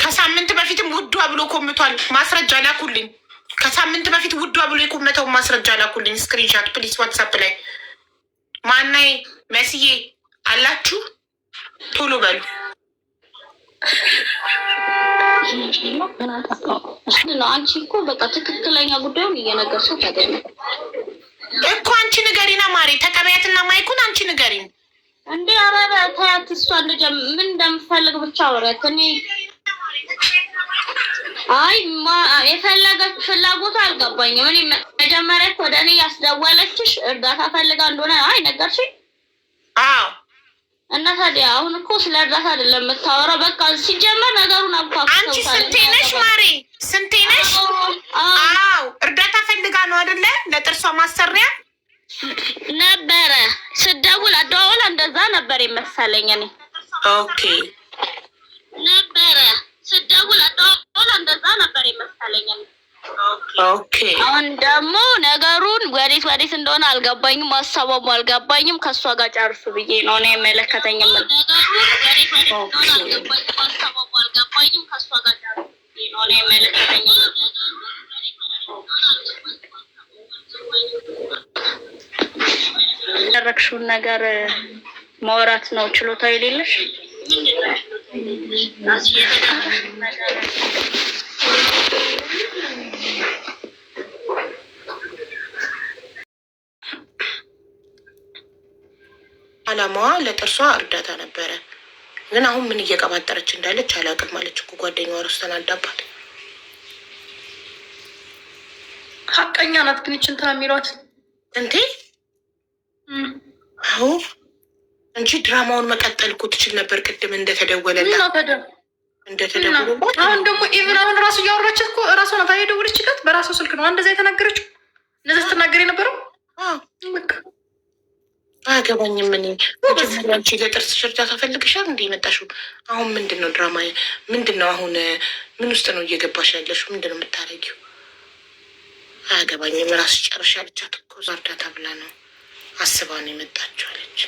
ከሳምንት በፊትም ውዷ ብሎ ኮምቷል። ማስረጃ ላኩልኝ። ከሳምንት በፊት ውዷ ብሎ የኮመተውን ማስረጃ ላኩልኝ። ስክሪንሻት ፕሊስ ዋትሳፕ ላይ ማናይ መስዬ አላችሁ? ቶሎ በሉ። አንቺ እኮ በቃ ትክክለኛ ጉዳዩን እየነገርሽው ታገኘ እኮ አንቺ ንገሪና ማሬ፣ ተቀበያትና ማይኩን አንቺ ንገሪን። እንዴ አረረ ታያት። እሷ ምን እንደምፈልግ ብቻ አውራት። እኔ አይ የፈለገች ፍላጎቱ አልገባኝም። እኔ መጀመሪያ ወደ እኔ ያስደወለችሽ እርዳታ ፈልጋ እንደሆነ አይ ነገርሽኝ። አዎ እና ታዲያ አሁን እኮ ስለ እርዳታ አይደለም የምታወራው። በቃ ሲጀመር ነገሩን አብኳ። አንቺ ስንቴ ነሽ ማሬ? ስንቴ ነሽ? አዎ እርዳታ ፈልጋ ነው አይደለ? ለጥርሷ ማሰሪያ ነበረ ስደውል አደዋውላ እንደዛ ነበር የመሰለኝ። እኔ ኦኬ ነበረ ስደውል አደዋውላ እንደዛ ነበር የመሰለኝ። ኦኬ አሁን ደግሞ ነገሩን ወዴት እንደሆነ አልገባኝም፣ ማሳባቡ አልገባኝም። ከእሷ ጋር ጨርሱ ብዬ ነው እኔ የመለከተኝም። ነገሩን ወዴት እንደሆነ አልገባኝም፣ ማሳባቡ አልገባኝም። ከእሷ ጋር ጨርሱ ብዬ ነው እኔ የመለከተኝም። ያደረግሽውን ነገር ማውራት ነው ችሎታ የሌለሽ። አላማዋ ለጥርሷ እርዳታ ነበረ። ግን አሁን ምን እየቀባጠረች እንዳለች አላውቅም አለች እኮ ጓደኛዋ ራሱ ተናዳባት። ሀቀኛ ናት ግን ይችን እንትና የሚሏት እንዴ? አዎ እንጂ ድራማውን መቀጠል እኮ ትችል ነበር። ቅድም እንደተደወለላት አሁን ደግሞ ኢቭን አሁን ራሱ እያወራችት እኮ ራሷ ናት የደወለችለት በራሱ ስልክ ነው እንደዛ የተናገረችው። እንደዛ ስትናገር የነበረው አያገባኝም። ምን አንቺ ለጥርስ እርዳታ ፈልግሻል እንደ መጣሽው? አሁን ምንድን ነው ድራማ? ምንድን ነው አሁን? ምን ውስጥ ነው እየገባሽ ያለሽው? ምንድን ነው የምታረጊው? አያገባኝም። ራሱ ጨርሻ ብቻ እኮ እርዳታ ብላ ነው አስባ ነው የመጣችው አለች።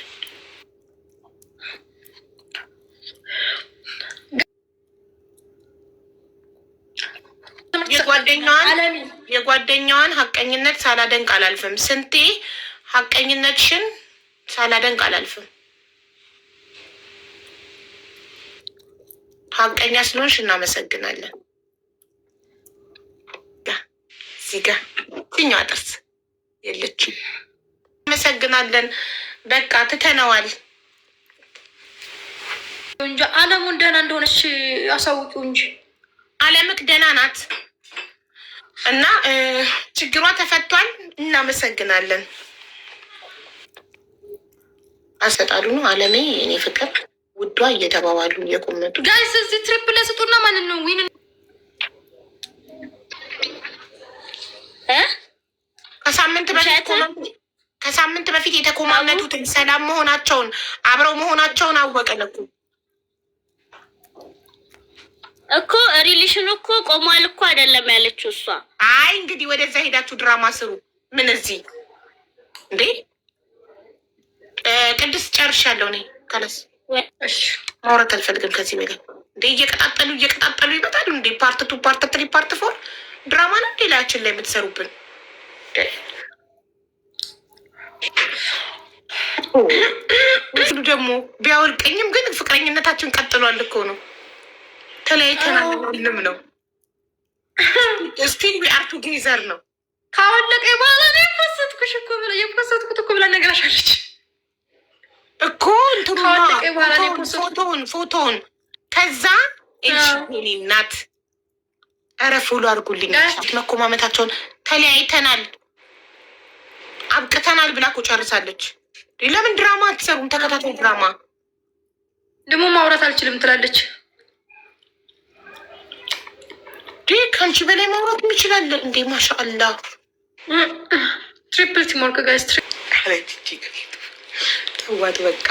የጓደኛዋን ሀቀኝነት ሳላደንቅ አላልፍም። ስንቴ ሀቀኝነትሽን ሳላደንቅ አላልፍም። ሀቀኛ ስለሆንሽ እናመሰግናለን። እዚህ ጋ ትኛዋ ጥርስ የለችም። እናመሰግናለን። በቃ ትተነዋል እንጂ አለሙን ደህና እንደሆነች አሳውቂው እንጂ አለምክ ደህና ናት እና ችግሯ ተፈቷል። እናመሰግናለን። አሰጣሉ ነው አለሜ የኔ ፍቅር ውዷ እየተባባሉ እየቆመጡ ጋይስ እዚህ ትሪፕል ስጡና ማለት ነው ዊን ከሳምንት በፊት የተኮማመቱትን ሰላም መሆናቸውን አብረው መሆናቸውን አወቀን እኮ ሪሌሽኑ እኮ ቆሟል እኮ አይደለም ያለችው እሷ። አይ እንግዲህ ወደዛ ሄዳችሁ ድራማ ስሩ። ምን እዚህ እንዴ? ቅድስት ጨርሻለሁ እኔ ከለስ ማውራት አልፈልግም ከዚህ በላይ እንዴ። እየቀጣጠሉ ይመጣሉ እንዴ? ፓርት 2 ፓርት 3 ፓርት 4 ድራማ ነው እንዴ ላያችን ላይ የምትሰሩብን? ሁሉ ደግሞ ቢያወልቀኝም ግን ፍቅረኝነታችን ቀጥሏል እኮ ነው። ተለያይተናልም ነው ስቲል ዊ አር ቱጌዘር ነው። ካወለቀ በኋላ ነው የፖስትኩሽ እኮ ብላ የፖስትኩት እኮ ብላ ነግራሻለች እኮ ፎቶውን ከዛ ኤልሽኔ ናት። ኧረ ፎሎ አድርጉልኝ መኮማመታቸውን። ተለያይተናል አብቅተናል ብላ እኮ ጨርሳለች። ለምን ድራማ አትሰሩም? ተከታታይ ድራማ ደግሞ ማውራት አልችልም ትላለች። ከአንቺ በላይ ማውራት እንችላለን እንዴ? ማሻአላህ ትሪፕል ቲምወርክ ጋይስ። ተዋት በቃ